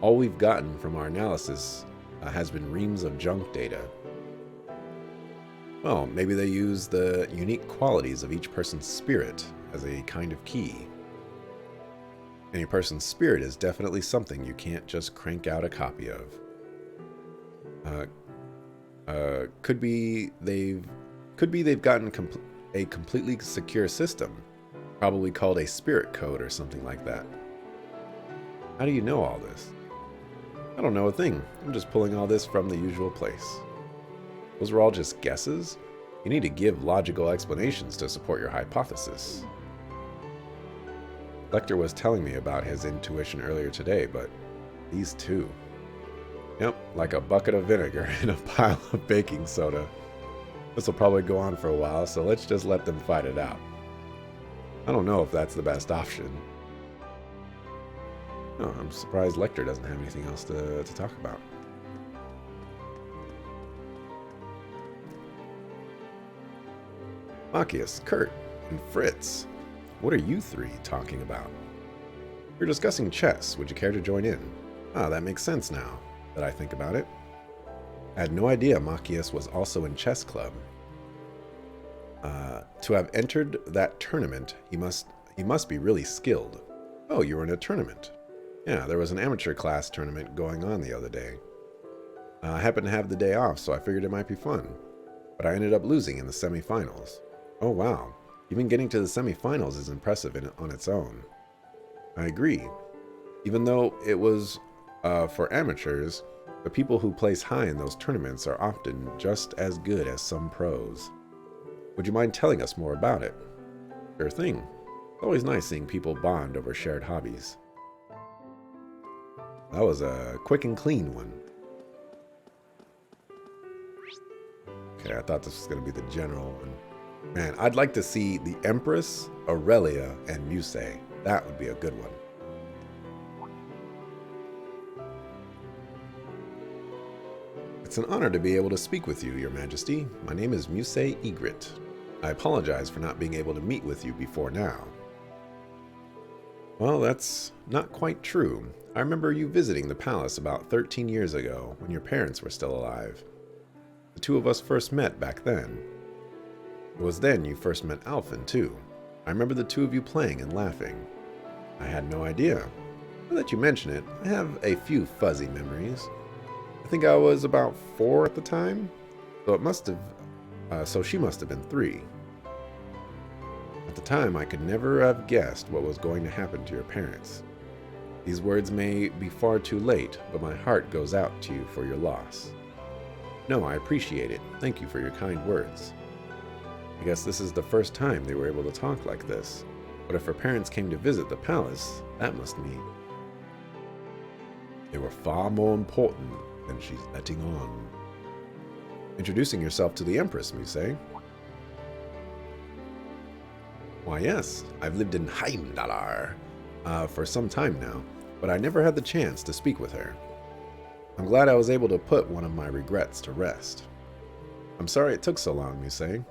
all we've gotten from our analysis has been reams of junk data. Well, maybe they use the unique qualities of each person's spirit as a kind of key. Any person's spirit is definitely something you can't just crank out a copy of. Could be they've gotten a completely secure system, probably called a spirit code or something like that. How do you know all this? I don't know a thing. I'm just pulling all this from the usual place. Those were all just guesses? You need to give logical explanations to support your hypothesis. Lecter was telling me about his intuition earlier today, but these two. Yep, like a bucket of vinegar and a pile of baking soda. This will probably go on for a while, so let's just let them fight it out. I don't know if that's the best option. No, I'm surprised Lecter doesn't have anything else to talk about. Machias, Kurt, and Fritz. What are you three talking about? We're discussing chess. Would you care to join in? Ah, that makes sense now that I think about it. I had no idea Machias was also in chess club. To have entered that tournament, he must be really skilled. Oh, you were in a tournament. Yeah, there was an amateur class tournament going on the other day. I happened to have the day off, so I figured it might be fun. But I ended up losing in the semifinals. Oh wow, even getting to the semifinals is impressive on its own. I agree. Even though it was for amateurs, the people who place high in those tournaments are often just as good as some pros. Would you mind telling us more about it? Sure thing. It's always nice seeing people bond over shared hobbies. That was a quick and clean one. Okay, I thought this was going to be the general one. Man, I'd like to see the Empress, Aurelia, and Musée. That would be a good one. It's an honor to be able to speak with you, Your Majesty. My name is Musée Egret. I apologize for not being able to meet with you before now. Well, that's not quite true. I remember you visiting the palace about 13 years ago, when your parents were still alive. The two of us first met back then. It was then you first met Alphen, too. I remember the two of you playing and laughing. I had no idea. Now that you mention it, I have a few fuzzy memories. I think I was about 4 at the time, so she must have been 3. At the time, I could never have guessed what was going to happen to your parents. These words may be far too late, but my heart goes out to you for your loss. No, I appreciate it. Thank you for your kind words. I guess this is the first time they were able to talk like this, but if her parents came to visit the palace, that must mean they were far more important than she's letting on. Introducing yourself to the Empress, Musei. Why, yes, I've lived in Heimdallar for some time now, but I never had the chance to speak with her. I'm glad I was able to put one of my regrets to rest. I'm sorry it took so long, Musei.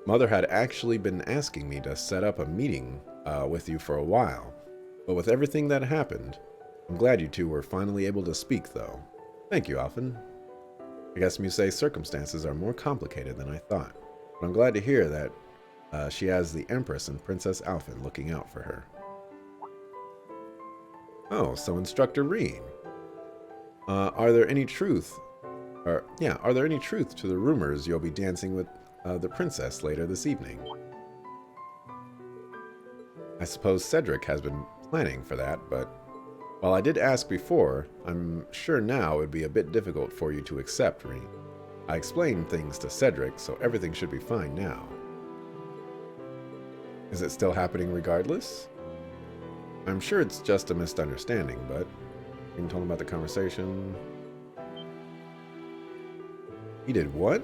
Mother had actually been asking me to set up a meeting with you for a while, but with everything that happened, I'm glad you two were finally able to speak, though. Thank you, Alphen. I guess Musei's circumstances are more complicated than I thought, but I'm glad to hear that she has the Empress and Princess Alphen looking out for her. Oh, so Instructor Rean. Are there any truth to the rumors you'll be dancing with the princess later this evening? I suppose Cedric has been planning for that, but while I did ask before, I'm sure now it would be a bit difficult for you to accept, Rean. I explained things to Cedric, so everything should be fine now. Is it still happening regardless? I'm sure it's just a misunderstanding, but Rean told him about the conversation. He did what?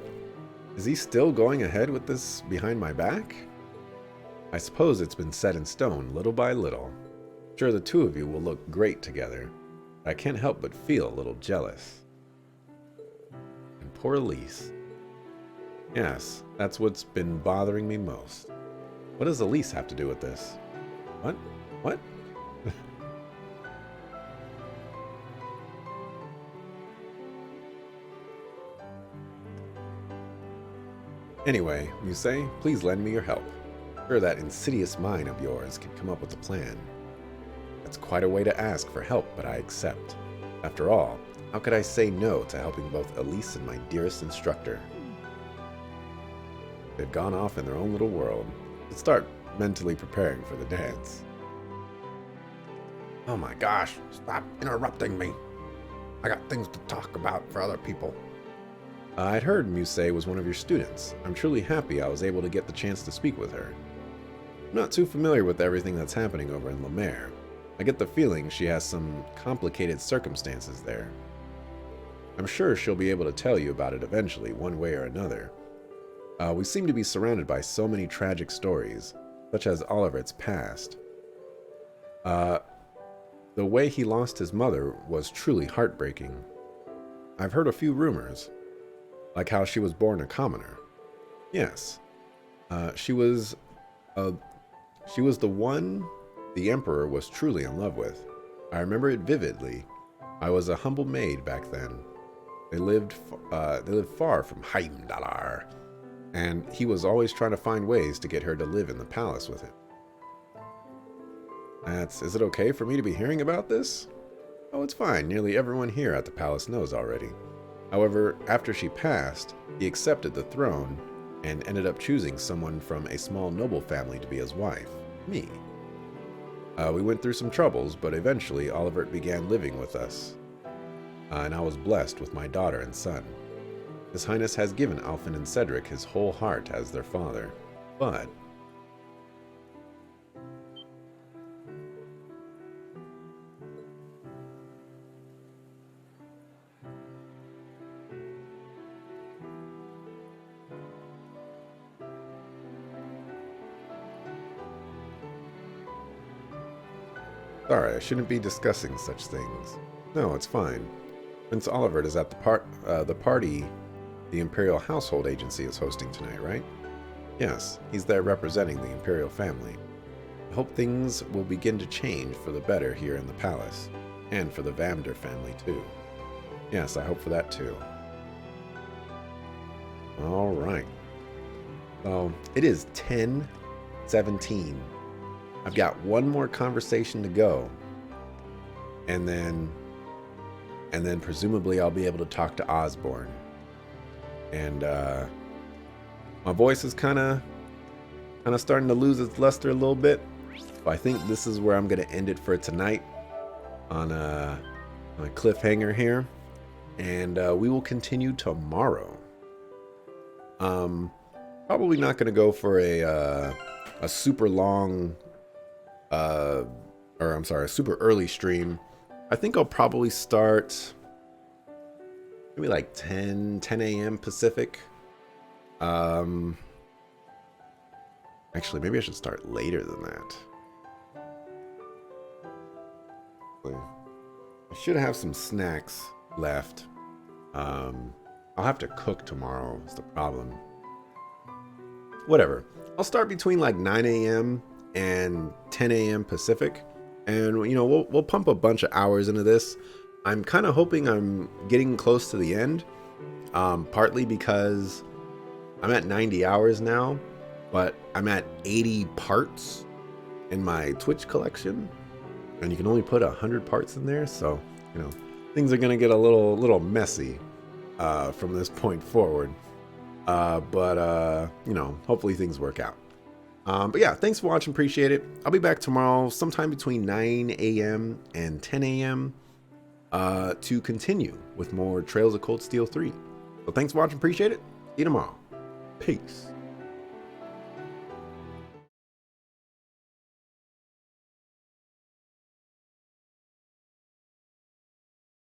Is he still going ahead with this behind my back? I suppose it's been set in stone little by little. Sure, the two of you will look great together. I can't help but feel a little jealous. And poor Elise. Yes, that's what's been bothering me most. What does Elise have to do with this? What? What? Anyway, Musei, please lend me your help. Sure, that insidious mind of yours can come up with a plan. That's quite a way to ask for help, but I accept. After all, how could I say no to helping both Elise and my dearest instructor? They've gone off in their own little world. Let's start mentally preparing for the dance. Oh my gosh, stop interrupting me. I got things to talk about for other people. I'd heard Musei was one of your students. I'm truly happy I was able to get the chance to speak with her. I'm not too familiar with everything that's happening over in Lemaire. I get the feeling she has some complicated circumstances there. I'm sure she'll be able to tell you about it eventually, one way or another. We seem to be surrounded by so many tragic stories, such as Olivert's past. The way he lost his mother was truly heartbreaking. I've heard a few rumors, like how she was born a commoner. Yes, she was the one the Emperor was truly in love with. I remember it vividly. I was a humble maid back then. They lived far from Heimdallar, and he was always trying to find ways to get her to live in the palace with him. Is it okay for me to be hearing about this? Oh, it's fine. Nearly everyone here at the palace knows already. However, after she passed, he accepted the throne and ended up choosing someone from a small noble family to be his wife, me. We went through some troubles, but eventually Olivert began living with us, and I was blessed with my daughter and son. His Highness has given Alphen and Cedric his whole heart as their father, but sorry, I shouldn't be discussing such things. No, it's fine. Prince Olivert is at the party the Imperial Household Agency is hosting tonight, right? Yes, he's there representing the Imperial family. I hope things will begin to change for the better here in the palace, and for the Vamder family too. Yes, I hope for that too. All right. So it is 10:17. I've got one more conversation to go, and then presumably I'll be able to talk to Osborne. And my voice is kind of starting to lose its luster a little bit. So I think this is where I'm going to end it for tonight on a cliffhanger here, and we will continue tomorrow. Probably not going to go for a super long. A super early stream. I think I'll probably start maybe like 10 a.m. Pacific. Actually, maybe I should start later than that. I should have some snacks left. I'll have to cook tomorrow is the problem. Whatever. I'll start between like 9 a.m. and 10 a.m. Pacific. And, you know, we'll pump a bunch of hours into this. I'm kind of hoping I'm getting close to the end. Partly because I'm at 90 hours now, but I'm at 80 parts in my Twitch collection. And you can only put 100 parts in there. So, you know, things are going to get a little messy from this point forward. But you know, hopefully things work out. But yeah, thanks for watching. Appreciate it. I'll be back tomorrow sometime between 9 a.m. and 10 a.m. To continue with more Trails of Cold Steel 3. So thanks for watching. Appreciate it. See you tomorrow. Peace.